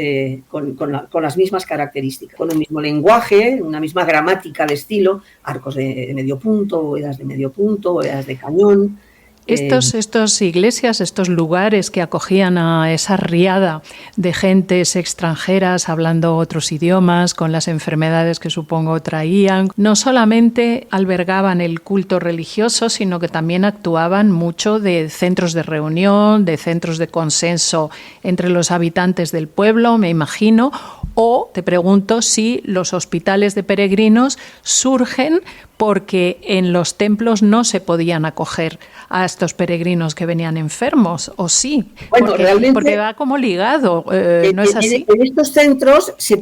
con las mismas características, con el mismo lenguaje, una misma gramática de estilo, arcos de medio punto, bóvedas de medio punto, bóvedas de cañón. Estos iglesias, estos lugares que acogían a esa riada de gentes extranjeras hablando otros idiomas, con las enfermedades que supongo traían, no solamente albergaban el culto religioso, sino que también actuaban mucho de centros de reunión, de centros de consenso entre los habitantes del pueblo, me imagino. O te pregunto si los hospitales de peregrinos surgen porque en los templos no se podían acoger a estos peregrinos que venían enfermos, o sí, bueno, porque va como ligado, ¿no es así? En estos centros se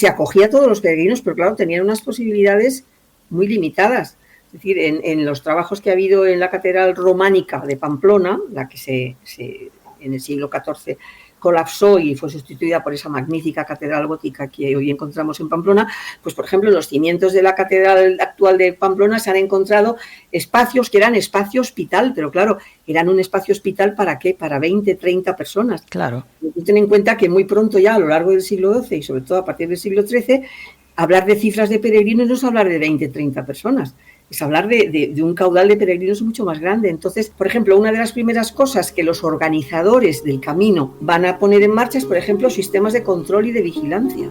acogía a todos los peregrinos, pero claro, tenían unas posibilidades muy limitadas. Es decir, en los trabajos que ha habido en la Catedral Románica de Pamplona, la que en el siglo XIV colapsó y fue sustituida por esa magnífica catedral gótica que hoy encontramos en Pamplona, pues por ejemplo en los cimientos de la catedral actual de Pamplona se han encontrado espacios que eran espacio hospital, pero claro, eran un espacio hospital ¿para qué? Para 20, 30 personas. Claro. Ten en cuenta que muy pronto ya a lo largo del siglo XII y sobre todo a partir del siglo XIII, hablar de cifras de peregrinos no es hablar de 20, 30 personas. Es hablar de un caudal de peregrinos mucho más grande. Entonces, por ejemplo, una de las primeras cosas que los organizadores del camino van a poner en marcha es, por ejemplo, sistemas de control y de vigilancia.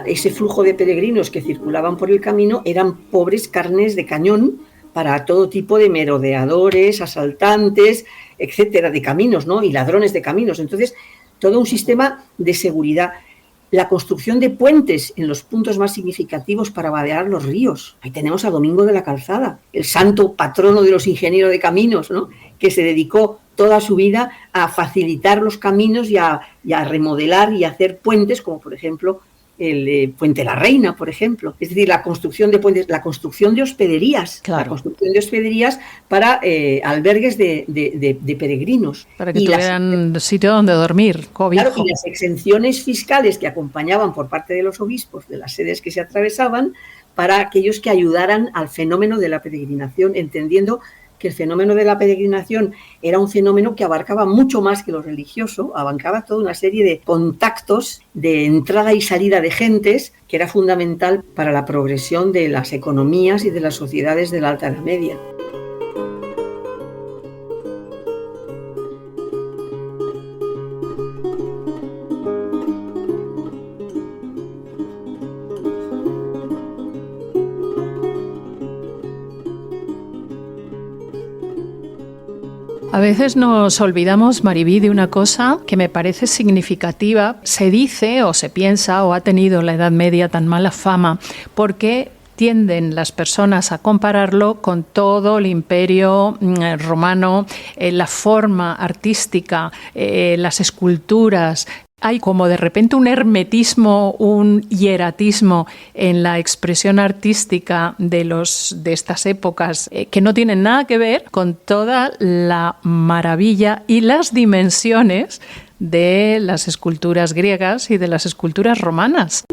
Ese flujo de peregrinos que circulaban por el camino eran pobres carnes de cañón para todo tipo de merodeadores, asaltantes, etcétera, de caminos, ¿no? Y ladrones de caminos. Entonces, todo un sistema de seguridad. La construcción de puentes en los puntos más significativos para vadear los ríos. Ahí tenemos a Domingo de la Calzada, el santo patrono de los ingenieros de caminos, ¿no? Que se dedicó toda su vida a facilitar los caminos y a remodelar y a hacer puentes, como por ejemplo el Puente La Reina, por ejemplo. Es decir, la construcción de puentes, la construcción de hospederías, claro. La construcción de hospederías para albergues de peregrinos. Para que tuvieran sitio donde dormir, cobijo. Claro, y las exenciones fiscales que acompañaban por parte de los obispos de las sedes que se atravesaban para aquellos que ayudaran al fenómeno de la peregrinación, entendiendo que el fenómeno de la peregrinación era un fenómeno que abarcaba mucho más que lo religioso, abarcaba toda una serie de contactos de entrada y salida de gentes que era fundamental para la progresión de las economías y de las sociedades de la Alta Edad Media. A veces nos olvidamos, Mariví, de una cosa que me parece significativa. Se dice o se piensa o ha tenido la Edad Media tan mala fama porque tienden las personas a compararlo con todo el imperio romano, la forma artística, las esculturas. Hay como de repente un hermetismo, un hieratismo en la expresión artística de estas épocas que no tienen nada que ver con toda la maravilla y las dimensiones de las esculturas griegas y de las esculturas romanas.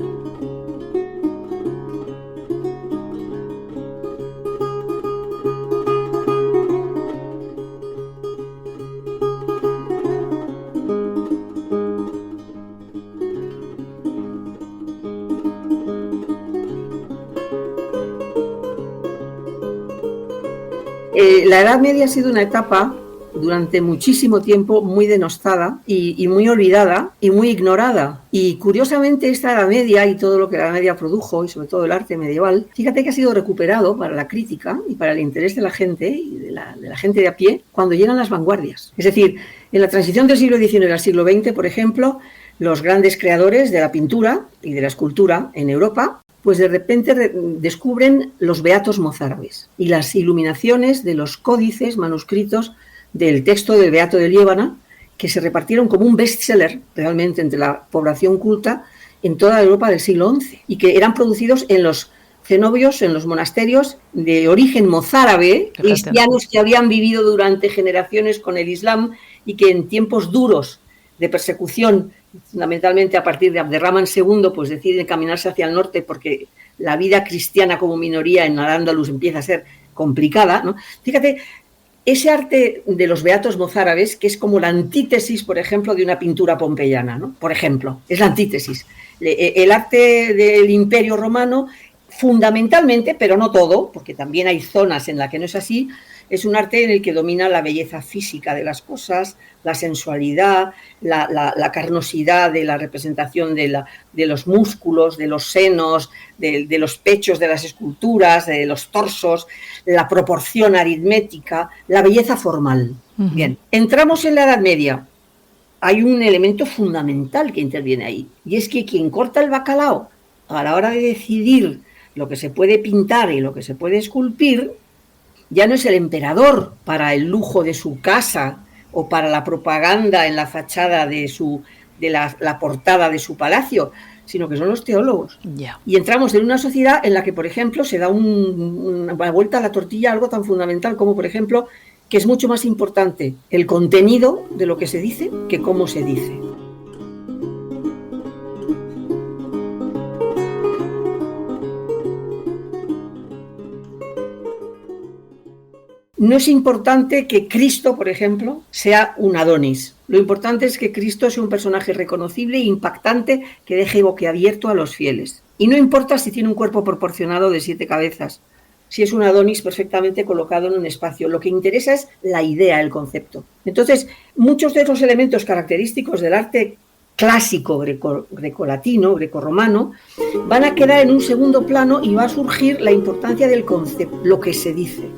La Edad Media ha sido una etapa durante muchísimo tiempo muy denostada y muy olvidada y muy ignorada. Y curiosamente esta Edad Media y todo lo que la Edad Media produjo, y sobre todo el arte medieval, fíjate que ha sido recuperado para la crítica y para el interés de la gente y de la gente de a pie cuando llegan las vanguardias. Es decir, en la transición del siglo XIX al siglo XX, por ejemplo, los grandes creadores de la pintura y de la escultura en Europa pues de repente descubren los beatos mozárabes y las iluminaciones de los códices manuscritos del texto del Beato de Liébana, que se repartieron como un bestseller realmente entre la población culta en toda Europa del siglo XI y que eran producidos en los cenobios, en los monasterios de origen mozárabe, cristianos que habían vivido durante generaciones con el Islam y que en tiempos duros de persecución, fundamentalmente a partir de Abderramán II, pues deciden caminarse hacia el norte porque la vida cristiana como minoría en Al-Ándalus empieza a ser complicada, ¿no? Fíjate, ese arte de los beatos mozárabes, que es como la antítesis, por ejemplo, de una pintura pompeyana, ¿no? Por ejemplo, es la antítesis. El arte del Imperio Romano, fundamentalmente, pero no todo, porque también hay zonas en las que no es así, es un arte en el que domina la belleza física de las cosas, la sensualidad, la carnosidad de la representación de los músculos, de los senos, de los pechos de las esculturas, de los torsos, la proporción aritmética, la belleza formal. Uh-huh. Bien, entramos en la Edad Media. Hay un elemento fundamental que interviene ahí, y es que quien corta el bacalao a la hora de decidir lo que se puede pintar y lo que se puede esculpir, ya no es el emperador para el lujo de su casa o para la propaganda en la fachada de la portada de su palacio, sino que son los teólogos. Yeah. Y entramos en una sociedad en la que, por ejemplo, se da una vuelta a la tortilla algo tan fundamental como, por ejemplo, que es mucho más importante el contenido de lo que se dice que cómo se dice. No es importante que Cristo, por ejemplo, sea un Adonis. Lo importante es que Cristo sea un personaje reconocible e impactante que deje boquiabierto a los fieles. Y no importa si tiene un cuerpo proporcionado de 7 cabezas, si es un Adonis perfectamente colocado en un espacio. Lo que interesa es la idea, el concepto. Entonces, muchos de esos elementos característicos del arte clásico grecolatino, grecorromano, van a quedar en un segundo plano y va a surgir la importancia del concepto, lo que se dice.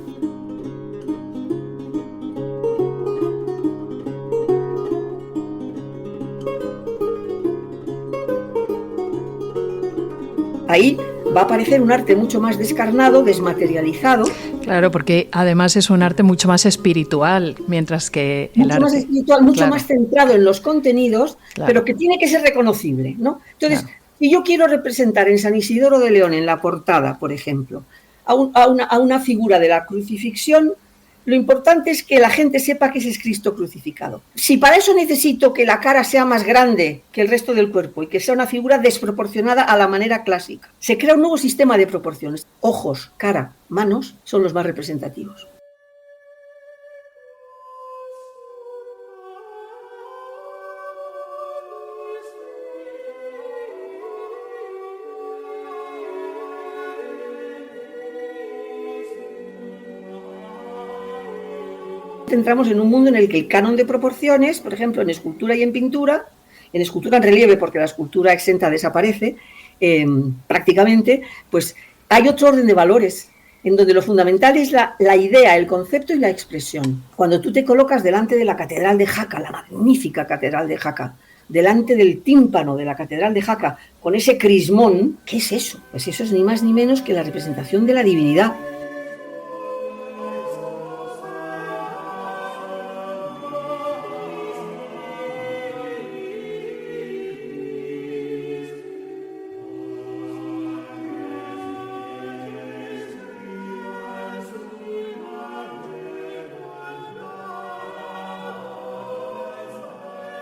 Ahí va a aparecer un arte mucho más descarnado, desmaterializado. Claro, porque además es un arte mucho más espiritual, mientras que el mucho arte... más espiritual, mucho más centrado en los contenidos, pero que tiene que ser reconocible, ¿no? Entonces, si yo quiero representar en San Isidoro de León, en la portada, por ejemplo, a una figura de la crucifixión, lo importante es que la gente sepa que ese es Cristo crucificado. Si para eso necesito que la cara sea más grande que el resto del cuerpo y que sea una figura desproporcionada a la manera clásica, se crea un nuevo sistema de proporciones. Ojos, cara, manos son los más representativos. Entramos en un mundo en el que el canon de proporciones, por ejemplo, en escultura y en pintura, en escultura en relieve, porque la escultura exenta desaparece prácticamente, pues hay otro orden de valores, en donde lo fundamental es la idea, el concepto y la expresión. Cuando tú te colocas delante de la Catedral de Jaca, la magnífica Catedral de Jaca, delante del tímpano de la Catedral de Jaca, con ese crismón, ¿qué es eso? Pues eso es ni más ni menos que la representación de la divinidad.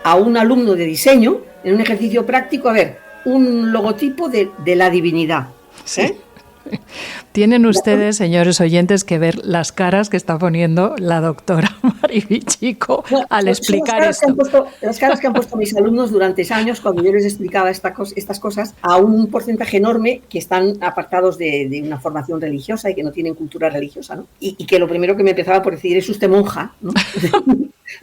a un alumno de diseño, en un ejercicio práctico, a ver, un logotipo de la divinidad. Sí. Tienen ustedes, señores oyentes, que ver las caras que está poniendo la doctora Mariby Chico al explicar esto. Las caras que han puesto mis alumnos durante años cuando yo les explicaba estas cosas a un porcentaje enorme que están apartados de una formación religiosa y que no tienen cultura religiosa, ¿no? Y que lo primero que me empezaba por decir, ¿es usted monja? ¿No?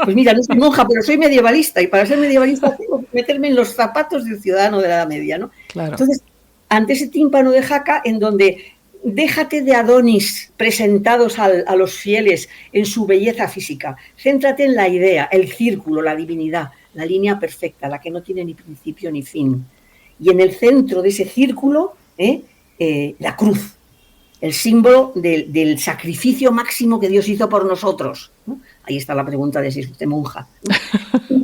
Pues mira, no soy monja, pero soy medievalista, y para ser medievalista tengo que meterme en los zapatos del ciudadano de la Edad Media, ¿no? Claro. Entonces, ante ese tímpano de Jaca, en donde déjate de Adonis presentados a los fieles en su belleza física, céntrate en la idea, el círculo, la divinidad, la línea perfecta, la que no tiene ni principio ni fin. Y en el centro de ese círculo, la cruz, el símbolo del sacrificio máximo que Dios hizo por nosotros, ¿no? Ahí está la pregunta de si es usted monja, ¿no?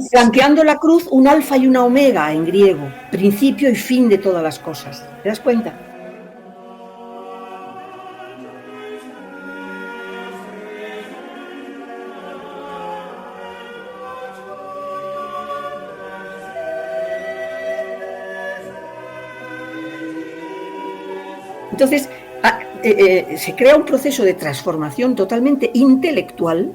Flanqueando la cruz, un alfa y una omega en griego, principio y fin de todas las cosas. ¿Te das cuenta? Entonces, se crea un proceso de transformación totalmente intelectual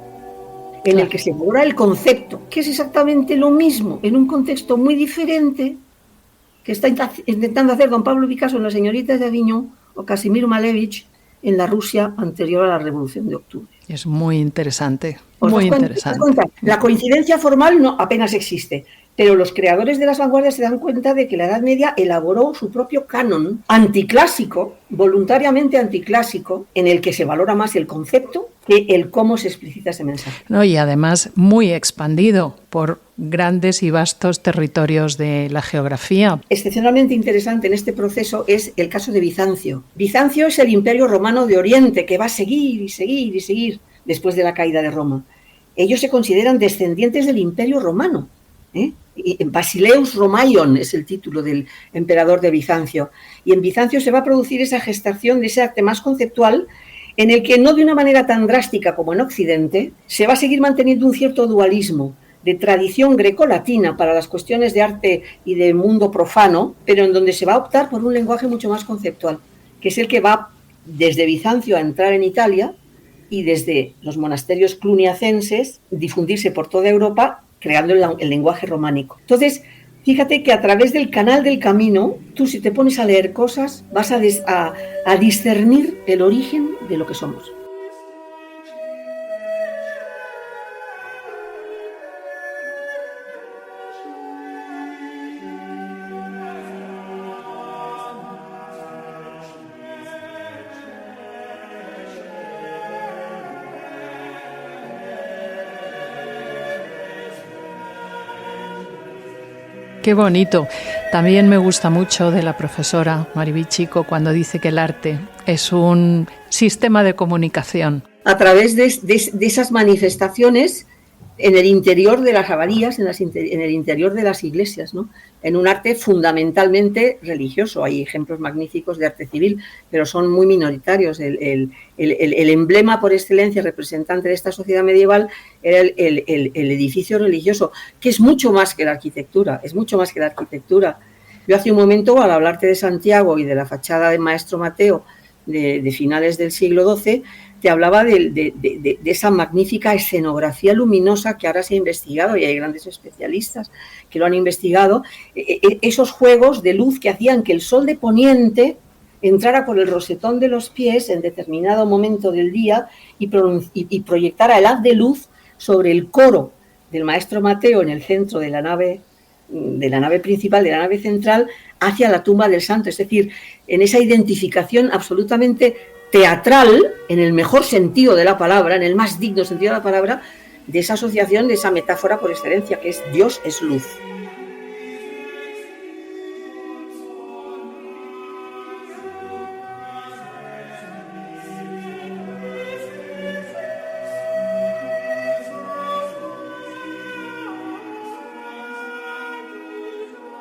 en el que se valora el concepto, que es exactamente lo mismo en un contexto muy diferente que está intentando hacer don Pablo Picasso en Las señoritas de Aviñón o Casimir Malevich en la Rusia anterior a la Revolución de Octubre. Es muy interesante, muy interesante. La coincidencia formal no apenas existe, pero los creadores de las vanguardias se dan cuenta de que la Edad Media elaboró su propio canon anticlásico, voluntariamente anticlásico, en el que se valora más el concepto que el cómo se explicita ese mensaje. No, y además muy expandido por grandes y vastos territorios de la geografía. Excepcionalmente interesante en este proceso es el caso de Bizancio. Bizancio es el imperio romano de Oriente que va a seguir y seguir y seguir después de la caída de Roma. Ellos se consideran descendientes del imperio romano. Basileus Romaion es el título del emperador de Bizancio. Y en Bizancio se va a producir esa gestación de ese arte más conceptual en el que no de una manera tan drástica como en Occidente se va a seguir manteniendo un cierto dualismo de tradición grecolatina para las cuestiones de arte y de mundo profano, pero en donde se va a optar por un lenguaje mucho más conceptual, que es el que va desde Bizancio a entrar en Italia y desde los monasterios cluniacenses difundirse por toda Europa, creando el lenguaje románico. Entonces, fíjate que a través del canal del camino, tú si te pones a leer cosas, vas a discernir el origen de lo que somos. Qué bonito. También me gusta mucho de la profesora Mariby Chico cuando dice que el arte es un sistema de comunicación. A través de esas manifestaciones en el interior de las abadías, en el interior de las iglesias, ¿no? En un arte fundamentalmente religioso. Hay ejemplos magníficos de arte civil, pero son muy minoritarios. El emblema por excelencia representante de esta sociedad medieval era el edificio religioso, que es mucho más que la arquitectura, Yo hace un momento, al hablarte de Santiago y de la fachada del Maestro Mateo de finales del siglo XII, te hablaba de esa magnífica escenografía luminosa que ahora se ha investigado y hay grandes especialistas que lo han investigado, esos juegos de luz que hacían que el sol de poniente entrara por el rosetón de los pies en determinado momento del día y proyectara el haz de luz sobre el coro del Maestro Mateo en el centro de la nave principal, de la nave central, hacia la tumba del santo. Es decir, en esa identificación absolutamente teatral, en el mejor sentido de la palabra, en el más digno sentido de la palabra, de esa asociación, de esa metáfora por excelencia, que es Dios es luz.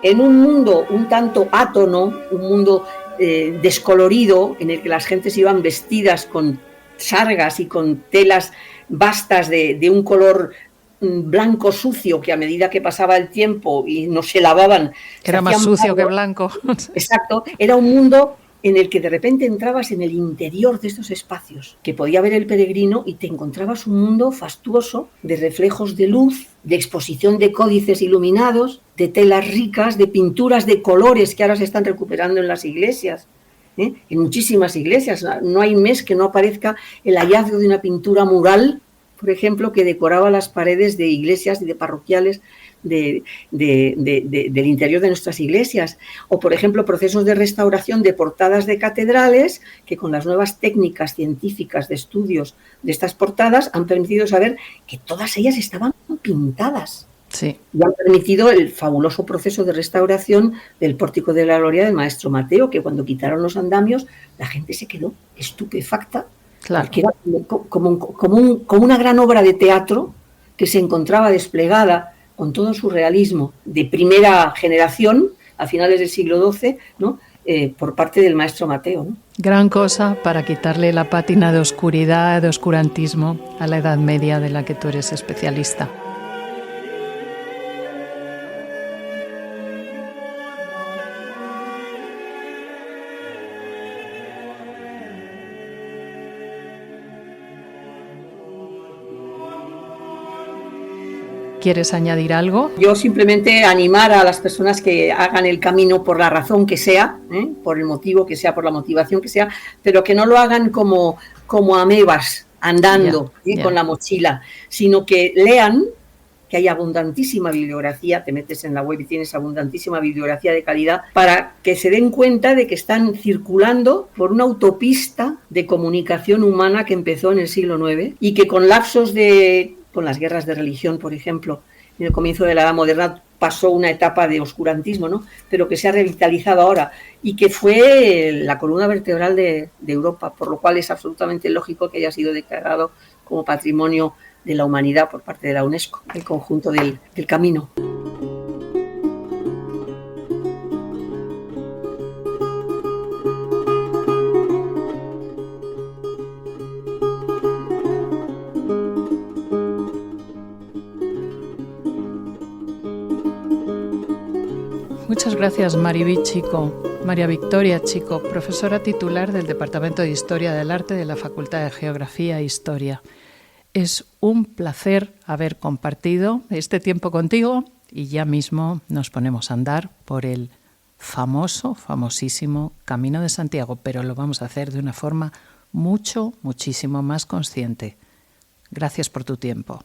En un mundo un tanto átono, un mundo descolorido, en el que las gentes iban vestidas con sargas y con telas vastas de un color blanco sucio que a medida que pasaba el tiempo y no se lavaban... Era más sucio que blanco. Exacto, era un mundo en el que de repente entrabas en el interior de estos espacios, que podía ver el peregrino, y te encontrabas un mundo fastuoso de reflejos de luz, de exposición de códices iluminados, de telas ricas, de pinturas de colores que ahora se están recuperando en las iglesias. En muchísimas iglesias no hay mes que no aparezca el hallazgo de una pintura mural, por ejemplo, que decoraba las paredes de iglesias y de parroquiales del interior de nuestras iglesias, o por ejemplo procesos de restauración de portadas de catedrales que con las nuevas técnicas científicas de estudios de estas portadas han permitido saber que todas ellas estaban pintadas. Sí. Y han permitido el fabuloso proceso de restauración del Pórtico de la Gloria del Maestro Mateo, que cuando quitaron los andamios la gente se quedó estupefacta. Claro. Porque era como una gran obra de teatro que se encontraba desplegada con todo su realismo de primera generación a finales del siglo XII, ¿no? Por parte del Maestro Mateo, ¿no? Gran cosa para quitarle la pátina de oscuridad, de oscurantismo a la Edad Media de la que tú eres especialista. ¿Quieres añadir algo? Yo simplemente animar a las personas que hagan el camino por la razón que sea, por el motivo que sea, por la motivación que sea, pero que no lo hagan como amebas andando con la mochila, sino que lean, que hay abundantísima bibliografía, te metes en la web y tienes abundantísima bibliografía de calidad, para que se den cuenta de que están circulando por una autopista de comunicación humana que empezó en el siglo IX y que con lapsos con las guerras de religión, por ejemplo, en el comienzo de la Edad Moderna pasó una etapa de oscurantismo, ¿no? Pero que se ha revitalizado ahora y que fue la columna vertebral de Europa, por lo cual es absolutamente lógico que haya sido declarado como Patrimonio de la Humanidad por parte de la UNESCO, el conjunto del camino. Muchas gracias, María Victoria Chico, profesora titular del Departamento de Historia del Arte de la Facultad de Geografía e Historia. Es un placer haber compartido este tiempo contigo y ya mismo nos ponemos a andar por el famosísimo Camino de Santiago, pero lo vamos a hacer de una forma muchísimo más consciente. Gracias por tu tiempo.